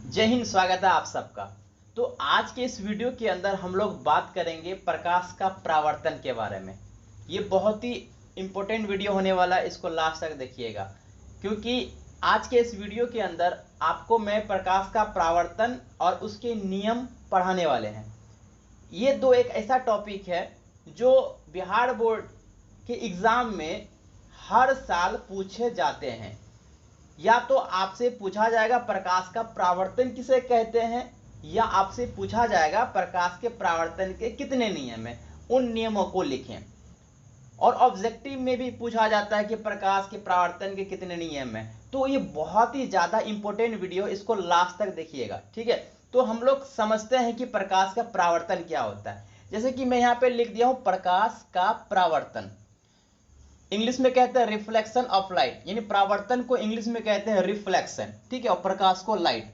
जय हिंद। स्वागत है आप सबका। तो आज के इस वीडियो के अंदर हम लोग बात करेंगे प्रकाश का परावर्तन के बारे में। ये बहुत ही इम्पोर्टेंट वीडियो होने वाला है, इसको लास्ट तक देखिएगा, क्योंकि आज के इस वीडियो के अंदर आपको मैं प्रकाश का परावर्तन और उसके नियम पढ़ाने वाले हैं। ये दो एक ऐसा टॉपिक है जो बिहार बोर्ड के एग्ज़ाम में हर साल पूछे जाते हैं। या तो आपसे पूछा जाएगा प्रकाश का परावर्तन किसे कहते हैं, या आपसे पूछा जाएगा प्रकाश के परावर्तन के कितने नियम हैं, उन नियमों को लिखें। और ऑब्जेक्टिव में भी पूछा जाता है कि प्रकाश के परावर्तन के कितने नियम हैं। तो ये बहुत ही ज़्यादा इंपॉर्टेंट वीडियो, इसको लास्ट तक देखिएगा, ठीक है। तो हम लोग समझते हैं कि प्रकाश का परावर्तन क्या होता है। जैसे कि मैं यहाँ पे लिख दिया हूँ प्रकाश का परावर्तन, इंग्लिश में कहते हैं रिफ्लेक्शन ऑफ लाइट, यानी परावर्तन को इंग्लिश में कहते हैं रिफ्लेक्शन, ठीक है, और प्रकाश को लाइट।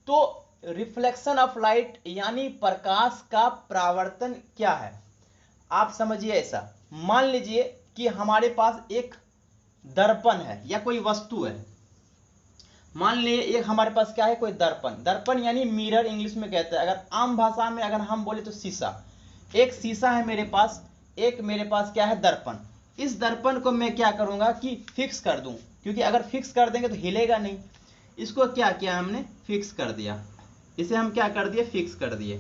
तो रिफ्लेक्शन ऑफ लाइट यानी प्रकाश का परावर्तन क्या है, आप समझिए ऐसा। मान लीजिए कि हमारे पास एक दर्पण है या कोई वस्तु है। मान लीजिए एक हमारे पास क्या है, कोई दर्पण। दर्पण यानी मिरर इंग्लिश में कहते हैं। अगर आम भाषा में अगर हम बोले तो शीशा। एक शीशा है मेरे पास, एक मेरे पास क्या है, दर्पण। इस दर्पण को मैं क्या करूंगा कि फिक्स कर दूं, क्योंकि अगर फिक्स कर देंगे तो हिलेगा नहीं। इसको क्या किया हमने, फिक्स कर दिया। इसे हम क्या कर दिए, फिक्स कर दिए।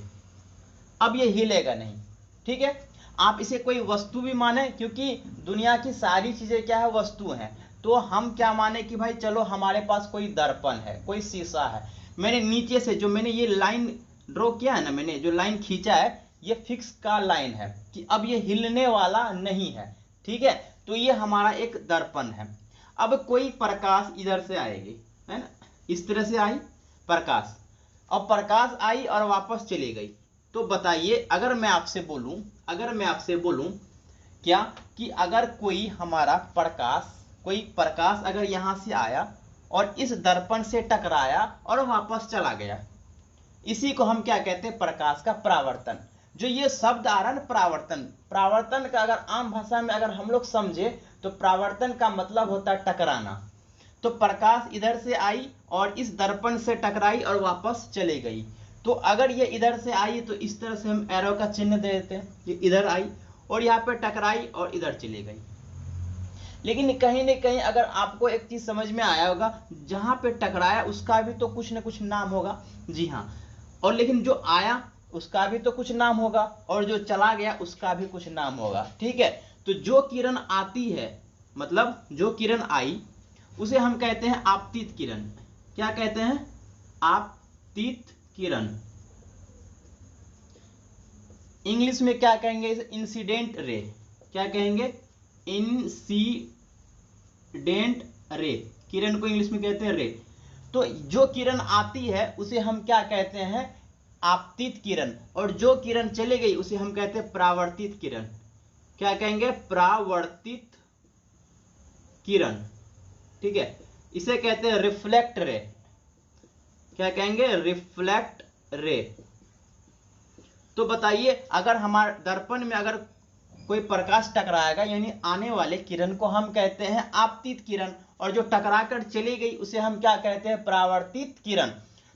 अब ये हिलेगा नहीं, ठीक है। आप इसे कोई वस्तु भी माने, क्योंकि दुनिया की सारी चीजें क्या है, वस्तु हैं। तो हम क्या माने कि भाई चलो हमारे पास कोई दर्पण है, कोई शीशा है। मैंने नीचे से जो मैंने ये लाइन ड्रॉ किया है ना, मैंने जो लाइन खींचा है, ये फिक्स का लाइन है कि अब ये हिलने वाला नहीं है, ठीक है। तो ये हमारा एक दर्पण है। अब कोई प्रकाश इधर से आएगी, है ना, इस तरह से आई प्रकाश, और प्रकाश आई और वापस चली गई। तो बताइए, अगर मैं आपसे बोलूं क्या कि अगर कोई हमारा प्रकाश, कोई प्रकाश अगर यहां से आया और इस दर्पण से टकराया और वापस चला गया, इसी को हम क्या कहते हैं, प्रकाश का परावर्तन। जो ये शब्द आ रहा है ना, परावर्तन, परावर्तन का अगर आम भाषा में अगर हम लोग समझे तो परावर्तन का मतलब होता है टकराना। तो प्रकाश इधर से आई और इस दर्पण से टकराई और वापस चली गई। तो अगर ये इधर से आई तो इस तरह से हम एरो का चिन्ह दे देते हैं, ये इधर आई और यहाँ पे टकराई और इधर चली गई। लेकिन कहीं ना कहीं अगर आपको एक चीज समझ में आया होगा, जहां पे टकराया उसका भी तो कुछ ना कुछ नाम होगा, जी हाँ। और लेकिन जो आया उसका भी तो कुछ नाम होगा, और जो चला गया उसका भी कुछ नाम होगा, ठीक है। तो जो किरण आती है, मतलब जो किरण आई, उसे हम कहते हैं आपतित किरण। क्या कहते हैं, आपतित किरण। इंग्लिश में क्या कहेंगे, इंसिडेंट रे। क्या कहेंगे, इंसिडेंट रे। किरण को इंग्लिश में कहते हैं रे। तो जो किरण आती है उसे हम क्या कहते हैं, आपतित किरण, और जो किरण चले गई उसे हम कहते हैं परावर्तित किरण। क्या कहेंगे, परावर्तित किरण, ठीक है। इसे कहते हैं रिफ्लेक्ट रे। क्या कहेंगे, रिफ्लेक्ट रे। तो बताइए, अगर हमारे दर्पण में अगर कोई प्रकाश टकराएगा, यानी आने वाले किरण को हम कहते हैं आपतित किरण, और जो टकरा कर चली गई उसे हम क्या कहते हैं, परावर्तित किरण।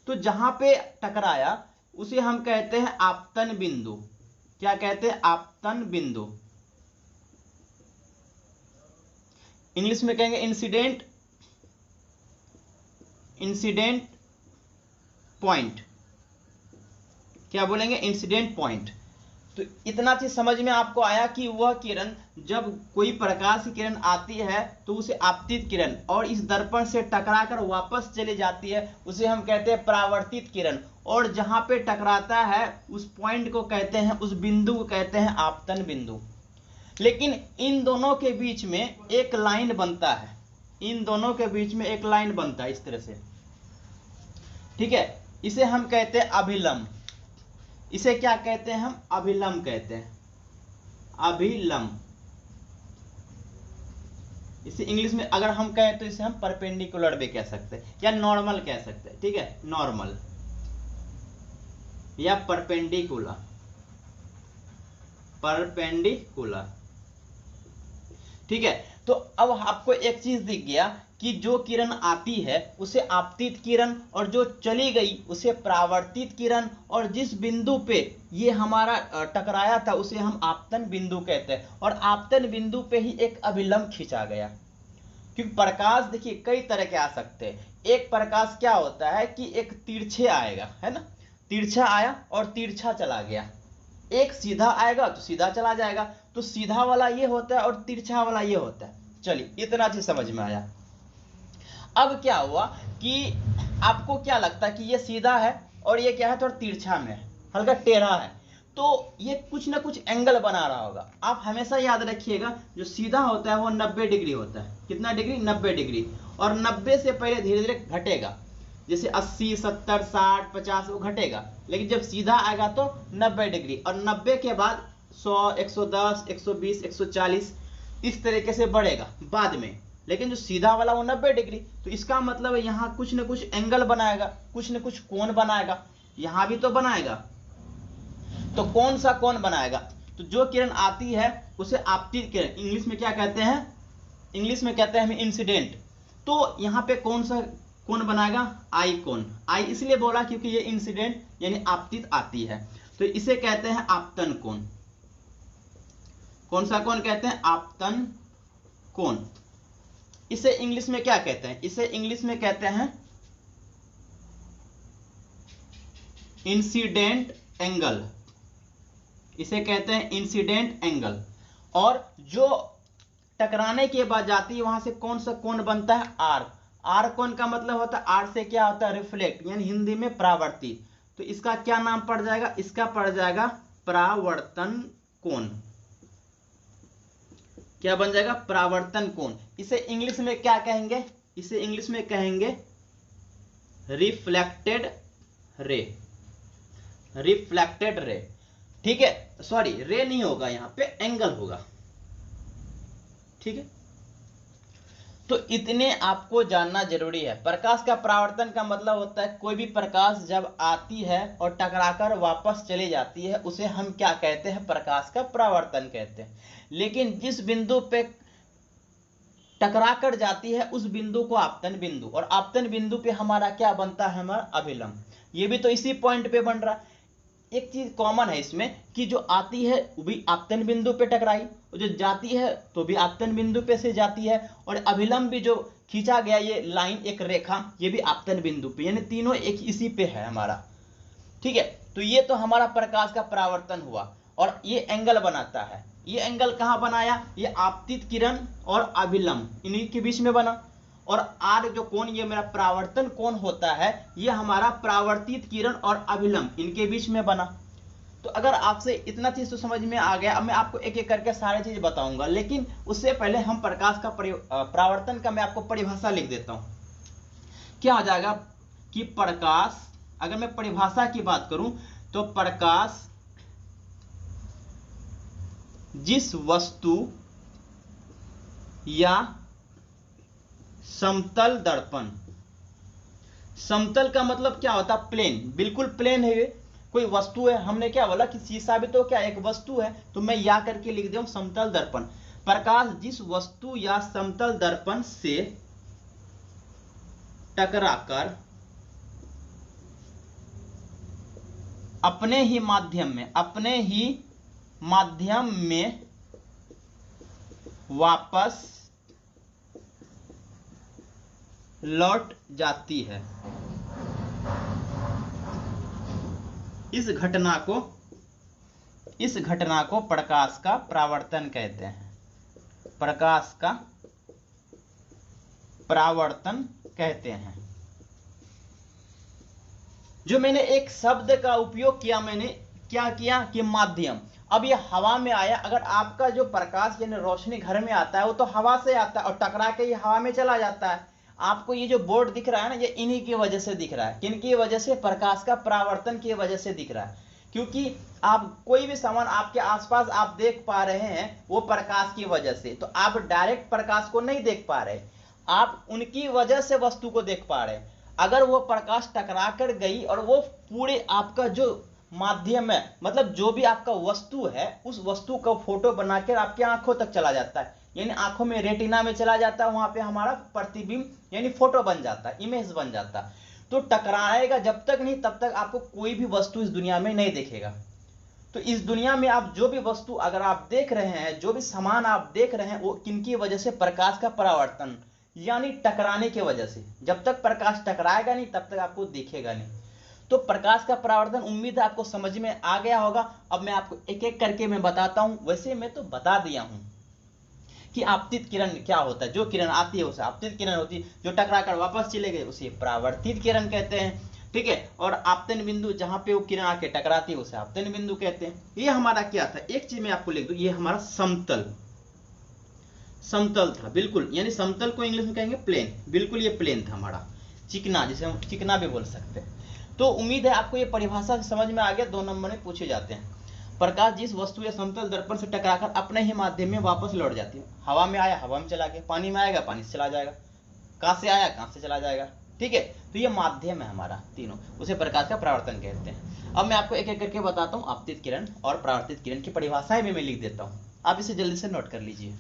तो जहां पे टकराया उसे हम कहते हैं आपतन बिंदु। क्या कहते हैं, आपतन बिंदु। इंग्लिश में कहेंगे इंसिडेंट पॉइंट। क्या बोलेंगे, इंसिडेंट पॉइंट। तो इतना चीज समझ में आपको आया कि वह किरण, जब कोई प्रकाश की किरण आती है तो उसे आपतित किरण, और इस दर्पण से टकराकर वापस चली जाती है उसे हम कहते हैं परावर्तित किरण, और जहां पे टकराता है उस पॉइंट को कहते हैं, उस बिंदु को कहते हैं आपतन बिंदु। लेकिन इन दोनों के बीच में एक लाइन बनता है, इन दोनों के बीच में एक लाइन बनता है इस तरह से, ठीक है। इसे हम कहते हैं अभिलंब। इसे क्या कहते हैं, हम अभिलंब कहते हैं, अभिलंब। इसे इंग्लिश में अगर हम कहें तो इसे हम परपेंडिकुलर भी कह सकते हैं, या नॉर्मल कह सकते हैं, ठीक है, नॉर्मल या परपेंडिकुलर, परपेंडिकुलर, ठीक है। तो अब आपको एक चीज दिख गया कि जो किरण आती है उसे आपतित किरण, और जो चली गई उसे परावर्तित किरण, और जिस बिंदु पे ये हमारा टकराया था उसे हम आपतन बिंदु कहते हैं, और आपतन बिंदु पे ही एक अभिलंब खींचा गया। क्योंकि प्रकाश देखिए कई तरह के आ सकते हैं। एक प्रकाश क्या होता है कि एक तिरछे आएगा, है ना, तिरछा आया और तिरछा चला गया। एक सीधा आएगा तो सीधा चला जाएगा, तो सीधा वाला ये होता है और तिरछा वाला ये होता है। चलिए इतना चीज समझ में आया। अब क्या हुआ कि आपको क्या लगता है कि ये सीधा है और ये क्या है, थोड़ा तिरछा में है, हल्का टेढ़ा है, तो ये कुछ ना कुछ एंगल बना रहा होगा। आप हमेशा याद रखिएगा जो सीधा होता है वो 90 डिग्री होता है। कितना डिग्री? 90 डिग्री। और 90 से पहले धीरे धीरे घटेगा, जैसे 80, 70, 60, 50 वो घटेगा, लेकिन जब सीधा आएगा तो 90 डिग्री, और 90 के बाद 100, 110, 120, 140 इस तरीके से बढ़ेगा बाद में। लेकिन जो सीधा वाला वो 90 डिग्री, तो इसका मतलब है यहाँ कुछ न कुछ एंगल बनाएगा, कुछ न कुछ कोण बनाएगा, यहाँ भी तो बनाएगा। तो कौन सा कोण बनाएगा? तो जो किरण आती है उसे आपतित किरण, इंग्लिश में क्या कहते हैं? इंग्लिश में कहते हैं हम इंसिडेंट। तो यहाँ पे कौन सा कोण बनाएगा? आई कोण। आई इसलिए बोला क्योंकि ये इंसिडेंट यानी आपतित आती है, तो इसे कहते हैं आपतन कोण। कौन सा कोण कहते हैं? आपतन कोण। इसे इंग्लिश में क्या कहते हैं? इसे इंग्लिश में कहते हैं इंसिडेंट एंगल। इसे कहते हैं इंसिडेंट एंगल। और जो टकराने के बाद जाती है वहां से कौन सा कोण बनता है? आर। आर कोण का मतलब होता है, आर से क्या होता है? रिफ्लेक्ट, यानी हिंदी में परावर्तित। तो इसका क्या नाम पड़ जाएगा? इसका पड़ जाएगा परावर्तन कोण। क्या बन जाएगा? परावर्तन कोण। इसे इंग्लिश में क्या कहेंगे? इसे इंग्लिश में कहेंगे रिफ्लेक्टेड रे। रिफ्लेक्टेड रे, ठीक है। सॉरी, रे नहीं होगा, यहां पे एंगल होगा, ठीक है। तो इतने आपको जानना जरूरी है। प्रकाश का परावर्तन का मतलब होता है कोई भी प्रकाश जब आती है और टकराकर वापस चली जाती है उसे हम क्या कहते हैं? प्रकाश का परावर्तन कहते हैं। लेकिन जिस बिंदु पे टकरा कर जाती है उस बिंदु को आपतन बिंदु, और आपतन बिंदु पे हमारा क्या बनता है? हमारा अभिलंब। ये भी तो इसी पॉइंट पे बन रहा है। एक चीज कॉमन है इसमें कि जो आती है वो भी आपतन बिंदु पे टकराई, और जो जाती है तो भी आपतन बिंदु पे से जाती है, और अभिलंब भी जो खींचा गया ये लाइन, एक रेखा, ये भी आपतन बिंदु पे, यानी तीनों एक इसी पे है हमारा, ठीक है। तो ये तो हमारा प्रकाश का परावर्तन हुआ, और ये एंगल बनाता है। ये एंगल कहाँ बनाया? ये आपतित किरण और अभिलंब इन्हीं के बीच में बना। और आर जो कोण, ये मेरा परावर्तन कोण होता है, ये हमारा परावर्तित किरण और अभिलंब इनके बीच में बना। तो अगर आपसे इतना चीज तो समझ में आ गया, अब मैं आपको एक एक करके सारी चीज बताऊंगा, लेकिन उससे पहले हम प्रकाश का परावर्तन का मैं आपको परिभाषा लिख देता हूं। क्या हो जाएगा कि प्रकाश, अगर मैं परिभाषा की बात करूं तो प्रकाश जिस वस्तु या समतल दर्पण, समतल का मतलब क्या होता है? प्लेन, बिल्कुल प्लेन है, कोई वस्तु है। हमने क्या बोला कि शीशा भी तो क्या एक वस्तु है, तो मैं या करके लिख दूं समतल दर्पण। प्रकाश जिस वस्तु या समतल दर्पण से टकराकर अपने ही माध्यम में वापस लौट जाती है, इस घटना को प्रकाश का परावर्तन कहते हैं। प्रकाश का परावर्तन कहते हैं। जो मैंने एक शब्द का उपयोग किया, मैंने क्या किया कि माध्यम। अब ये हवा में आया। अगर आपका जो प्रकाश यानी रोशनी घर में आता है वो तो हवा से आता है और टकरा के ये हवा में चला जाता है। आपको ये जो बोर्ड दिख रहा है ना, ये इन्हीं की वजह से दिख रहा है। किन की वजह से? प्रकाश का परावर्तन की वजह से दिख रहा है। क्योंकि आप कोई भी सामान आपके आसपास आप देख पा रहे हैं वो प्रकाश की वजह से, तो आप डायरेक्ट प्रकाश को नहीं देख पा रहे, आप उनकी वजह से वस्तु को देख पा रहे। अगर वो प्रकाश टकरा कर गई और वो पूरे आपका जो माध्यम है, मतलब जो भी आपका वस्तु है, उस वस्तु का फोटो बनाकर आपकी आंखों तक चला जाता है, यानी आंखों में रेटिना में चला जाता है, वहां पे हमारा प्रतिबिंब यानी फोटो बन जाता है, इमेज बन जाता है। तो टकराएगा जब तक नहीं तब तक आपको कोई भी वस्तु इस दुनिया में नहीं दिखेगा। तो इस दुनिया में आप जो भी वस्तु अगर आप देख रहे हैं, जो भी सामान आप देख रहे हैं, वो किनकी वजह से? प्रकाश का परावर्तन यानी टकराने की वजह से। जब तक प्रकाश टकराएगा नहीं तब तक आपको दिखेगा नहीं। तो प्रकाश का परावर्तन, उम्मीद है आपको समझ में आ गया होगा। अब मैं आपको एक एक करके मैं बताता हूं। वैसे मैं तो बता दिया हूं कि आपतित किरण क्या होता है। जो किरण आती है उसे आपतित किरण होती है, जो टकरा कर वापस चले गए उसे परावर्तित किरण कहते हैं, ठीक है। और आपतन बिंदु जहां पे वो किरण आके टकराती है उसे आपतन बिंदु कहते हैं। ये हमारा क्या था, एक चीज मैं आपको लिख दूं, ये हमारा समतल था, बिल्कुल। यानी समतल को इंग्लिश में कहेंगे प्लेन, बिल्कुल ये प्लेन था हमारा। चिकना, जिसे हम चिकना भी बोल सकते हैं। तो उम्मीद है आपको ये परिभाषा समझ में आ गया। 2 नंबर में पूछे जाते हैं। प्रकाश जिस वस्तु या समतल दर्पण से टकराकर अपने ही माध्यम में वापस लौट जाती है। हवा में आया हवा में चला गया, पानी में आएगा पानी से चला जाएगा, कांच से आया कांच से चला जाएगा, ठीक है। तो ये माध्यम है हमारा तीनों, उसे प्रकाश का परावर्तन कहते हैं। अब मैं आपको एक एक करके बताता हूँ आपतित किरण और परावर्तित किरण की परिभाषाएं भी मैं लिख देता हूँ, आप इसे जल्दी से नोट कर लीजिए।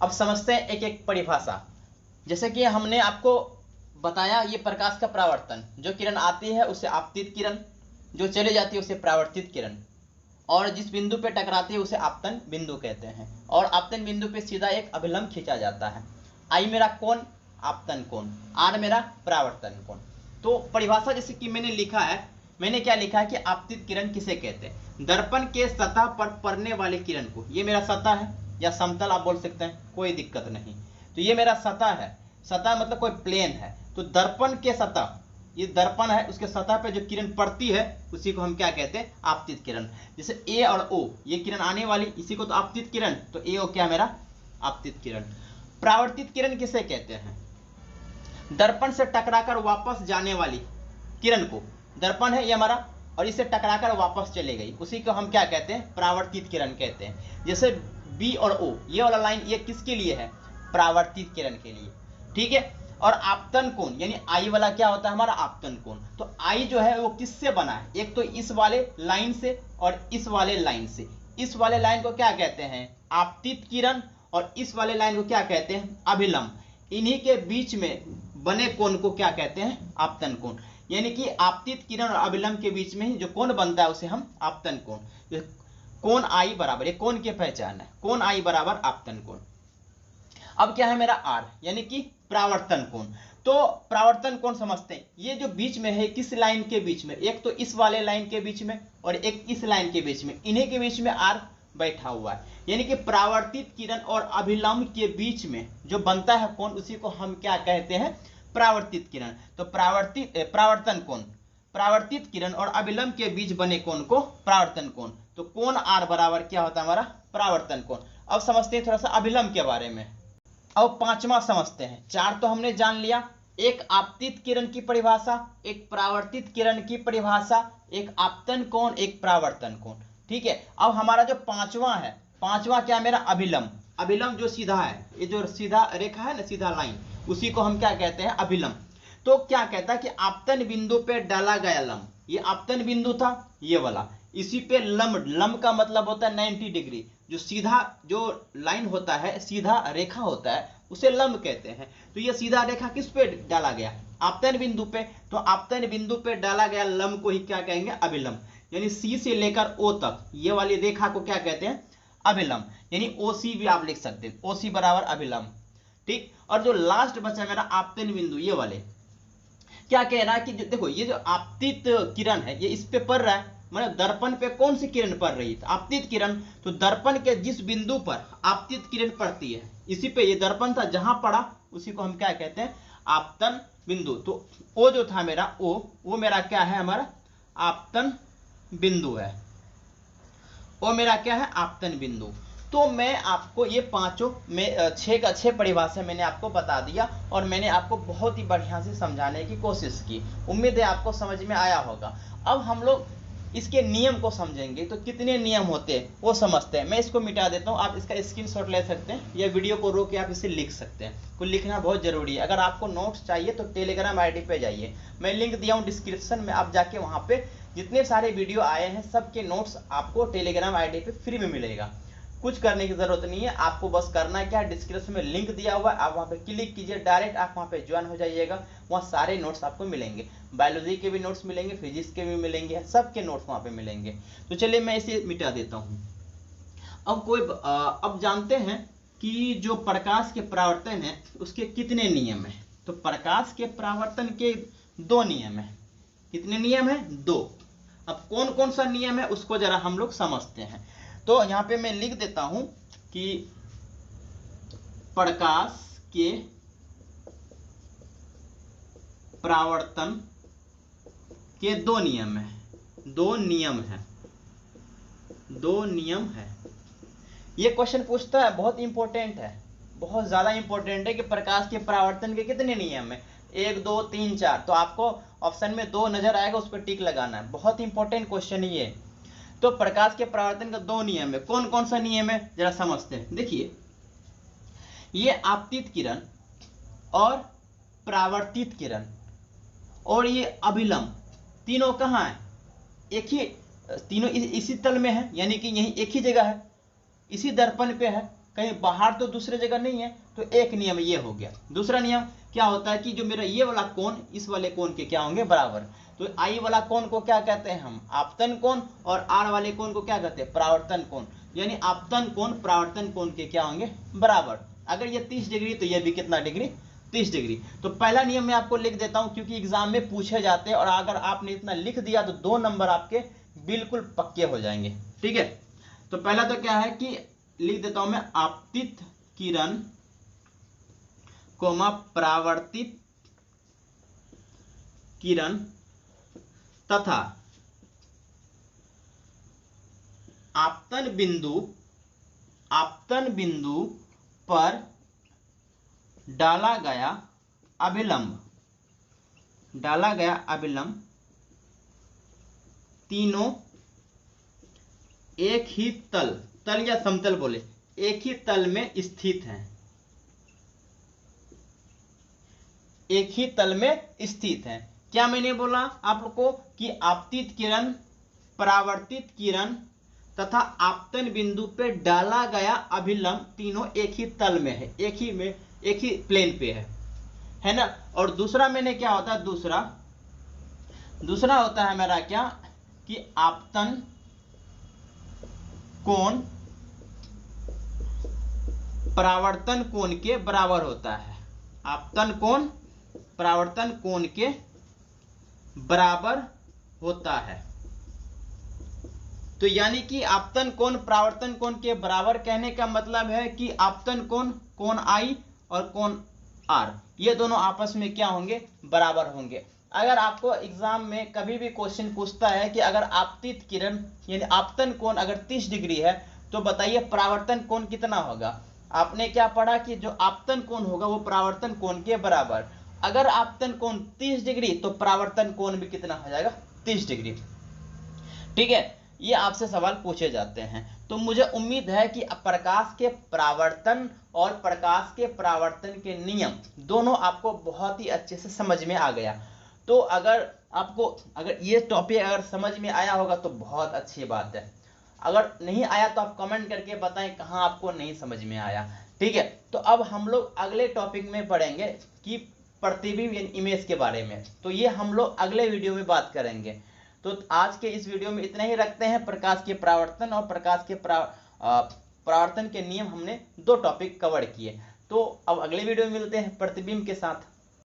अब समझते हैं एक एक परिभाषा। जैसे कि हमने आपको बताया, ये प्रकाश का परावर्तन, जो किरण आती है उसे आपतित किरण, जो चले जाती है उसे परावर्तित किरण, और जिस बिंदु पे टकराती है उसे आपतन बिंदु कहते हैं। और आपतन बिंदु पे सीधा एक अभिलंब खींचा जाता है। आई मेरा कोण आपतन कोण, आर मेरा परावर्तन कोण। तो परिभाषा जैसे कि मैंने लिखा है, मैंने क्या लिखा है कि आपतित किरण किसे कहते हैं? दर्पण के सतह पर पड़ने वाले किरण को, ये मेरा सतह है या समतल आप बोल सकते हैं, कोई दिक्कत नहीं। तो ये मेरा सतह है, सतह मतलब कोई प्लेन है। तो दर्पण के सतह, ये दर्पण है, उसके सतह पे जो किरण पड़ती है उसी को हम क्या कहते हैं? आपतित किरण। जैसे ए और ओ, ये किरण आने वाली, इसी को तो आपतित किरण, तो ए ओ क्या मेरा? आपतित किरण। परावर्तित किरण किसे कहते हैं? दर्पण से टकराकर वापस जाने वाली किरण को, दर्पण है ये हमारा और इसे टकराकर वापस चले गई, उसी को हम क्या कहते हैं? परावर्तित किरण कहते हैं। जैसे बी और ओ, ये वाला लाइन ये किसके लिए है? परावर्तित किरण के लिए, ठीक है। और आपतन कोण यानी आई वाला क्या होता है? हमारा आपतन कोण। तो आई जो है वो किससे बना है? एक तो इस वाले लाइन से और इस वाले लाइन से। इस वाले लाइन को क्या कहते हैं? आपतित किरण, और इस वाले लाइन को क्या कहते हैं? अभिलंब। इन्हीं के बीच में बने कोण को क्या कहते हैं? आपतन कोण। यानी कि आपतित किरण और अभिलंब के बीच में ही जो कोण बनता है उसे हम आपतन कोण। कोण आई बराबर, ये कोण की पहचान है, कोण आई बराबर आपतन कोण। अब क्या है मेरा आर, यानी कि परावर्तन कोण। तो परावर्तन कोण समझते हैं, ये जो बीच में है किस लाइन के बीच में? एक तो इस वाले लाइन के बीच में और एक इस लाइन के बीच में, इन्हीं के बीच में आर बैठा हुआ है। यानी कि परावर्तित किरण और अभिलंब के बीच में जो बनता है कोण उसी को हम क्या कहते हैं? परावर्तित किरण। तो परावर्तन कोण, परावर्तित किरण और अभिलंब के बीच बने कोण को परावर्तन कोण। तो कोण आर बराबर क्या होता है? हमारा परावर्तन कोण। अब समझते हैं थोड़ा सा अभिलंब के बारे में। अब 5वां समझते हैं। 4 तो हमने जान लिया, एक आपतित किरण की परिभाषा, एक परावर्तित किरण की परिभाषा, एक आपतन कोण, एक परावर्तन कोण, ठीक है। अब हमारा जो 5वां है, 5वां क्या मेरा? अभिलंब। अभिलंब जो सीधा है, ये जो सीधा रेखा है ना, सीधा लाइन, उसी को हम क्या कहते हैं? अभिलंब। तो क्या कहता है कि आपतन बिंदु पे डाला गया लंब, ये आपतन बिंदु था ये वाला, इसी पे लंब, लंब का मतलब होता है 90 डिग्री। जो सीधा जो लाइन होता है, सीधा रेखा होता है, उसे लंब कहते हैं। तो ये सीधा रेखा किस पे डाला गया? आपतन बिंदु पे। तो आपतन बिंदु पे डाला गया लंब को ही क्या कहेंगे? अभिलंब। यानी सी से लेकर ओ तक ये वाली रेखा को क्या कहते हैं? अभिलंब। यानी ओसी भी आप लिख सकते हैं, ओसी बराबर अभिलंब, ठीक। और जो लास्ट बचा मेरा आपतन बिंदु, ये वाले क्या कह रहा है कि देखो ये जो आपतित किरण है ये इस पे पड़ रहा है, मतलब दर्पण पे कौन सी किरण पड़ रही है? आपतित किरण। तो दर्पण के जिस बिंदु पर आपतित किरण पड़ती है, इसी पे ये दर्पण था जहां पड़ा उसी को हम क्या कहते हैं? आपतन बिंदु। तो ओ जो था मेरा ओ, वो मेरा क्या है? हमारा आपतन बिंदु है। वो मेरा क्या है? आपतन बिंदु। तो मैं आपको ये पांचों में 6 का 6 परिभाषा मैंने आपको बता दिया और मैंने आपको बहुत ही बढ़िया से समझाने की कोशिश की। उम्मीद है आपको समझ में आया होगा। अब हम लोग इसके नियम को समझेंगे। तो कितने नियम होते हैं वो समझते हैं। मैं इसको मिटा देता हूँ, आप इसका स्क्रीनशॉट ले सकते हैं या वीडियो को रोक के आप इसे लिख सकते हैं। तो लिखना बहुत जरूरी है। अगर आपको नोट्स चाहिए तो टेलीग्राम आईडी पे जाइए, मैं लिंक दिया हूँ डिस्क्रिप्शन में, आप जाके वहाँ पे जितने सारे वीडियो आए हैं सबके नोट्स आपको टेलीग्राम आईडी पे फ्री में मिलेगा। कुछ करने की जरूरत नहीं है, आपको बस करना क्या है, डिस्क्रिप्शन में लिंक दिया हुआ है, आप वहाँ पे क्लिक कीजिए, डायरेक्ट आप वहाँ पे ज्वाइन हो जाइएगा। वहाँ सारे नोट्स आपको मिलेंगे, बायोलॉजी के भी नोट्स मिलेंगे, फिजिक्स के भी मिलेंगे, सबके नोट्स वहाँ पे मिलेंगे। तो चलिए मैं इसे मिटा देता हूँ। अब जानते हैं कि जो प्रकाश के परावर्तन है उसके कितने नियम हैं। तो प्रकाश के परावर्तन के 2 नियम हैं। कितने नियम हैं? 2। अब कौन कौन सा नियम है उसको जरा हम लोग समझते हैं। तो यहाँ पे मैं लिख देता हूं कि प्रकाश के परावर्तन के 2 नियम हैं। 2 नियम हैं। 2 नियम है। ये क्वेश्चन पूछता है, बहुत इंपॉर्टेंट है, बहुत ज्यादा इंपॉर्टेंट है कि प्रकाश के परावर्तन के कितने नियम है। 1 2 3 4। तो आपको ऑप्शन में 2 नजर आएगा, उस पर टिक लगाना है। बहुत इंपॉर्टेंट क्वेश्चन ये। तो प्रकाश के परावर्तन का 2 नियम है। कौन कौन सा नियम है जरा समझते हैं। देखिए, ये आपतित किरण और परावर्तित किरण और ये अभिलंब तीनों कहाँ है? एक ही, तीनों इसी तल में है, यानी कि यही एक ही जगह है, इसी दर्पण पे है, कहीं बाहर तो दूसरे जगह नहीं है। तो एक नियम ये हो गया। दूसरा नियम क्या होता है कि जो मेरा ये वाला कोण इस वाले कोण के क्या होंगे? बराबर। तो आई वाला कोण को क्या कहते हैं हम? आपतन कोण। और आर वाले कोण को क्या कहते हैं? परावर्तन कोण। यानी आपतन कोण परावर्तन कोण के क्या होंगे? बराबर। अगर ये 30 डिग्री तो ये भी कितना डिग्री? 30 डिग्री। तो पहला नियम मैं आपको लिख देता हूं, क्योंकि एग्जाम में पूछे जाते हैं, और अगर आपने इतना लिख दिया तो 2 नंबर आपके बिल्कुल पक्के हो जाएंगे। ठीक है। तो पहला तो क्या है कि लिख देता हूं मैं, आपतित किरण कोमा परावर्तित किरण तथा आपतन बिंदु पर डाला गया अभिलंब तीनों एक ही तल या समतल बोले, एक ही तल में स्थित हैं। एक ही तल में स्थित हैं। क्या मैंने बोला आप लोग को कि आपतित किरण, परावर्तित किरण तथा आपतन बिंदु पे डाला गया अभिलंब तीनों एक ही तल में है, एक ही प्लेन पे है ना। और दूसरा मैंने क्या होता है? दूसरा होता है मेरा क्या कि आपतन कोण परावर्तन कोण के बराबर होता है। आपतन कोण परावर्तन कोण के बराबर होता है। तो यानी कि आपतन कोण परावर्तन कोण के बराबर कहने का मतलब है कि आपतन कोण आई और कोण आर, ये दोनों आपस में क्या होंगे? बराबर होंगे। अगर आपको एग्जाम में कभी भी क्वेश्चन पूछता है कि अगर आपतित किरण यानी आपतन कोण अगर 30 डिग्री है तो बताइए परावर्तन कोण कितना होगा? आपने क्या पढ़ा कि जो आपतन कोण होगा वो परावर्तन कोण के बराबर। अगर आपतन कोण 30 डिग्री तो परावर्तन कोण भी कितना हो जाएगा? 30 डिग्री। ठीक है, ये आपसे सवाल पूछे जाते हैं। तो मुझे उम्मीद है कि प्रकाश के परावर्तन और प्रकाश के परावर्तन के नियम दोनों आपको बहुत ही अच्छे से समझ में आ गया। तो अगर ये टॉपिक अगर समझ में आया होगा तो बहुत अच्छी बात है। अगर नहीं आया तो आप कमेंट करके बताएं कहाँ आपको नहीं समझ में आया। ठीक है। तो अब हम लोग अगले टॉपिक में पढ़ेंगे कि प्रतिबिंब इमेज के बारे में। तो ये हम लोग अगले वीडियो में बात करेंगे। तो आज के इस वीडियो में इतना ही रखते हैं। प्रकाश के परावर्तन और प्रकाश के परावर्तन के नियम हमने 2 टॉपिक कवर किए। तो अब अगले वीडियो में मिलते हैं प्रतिबिंब के साथ।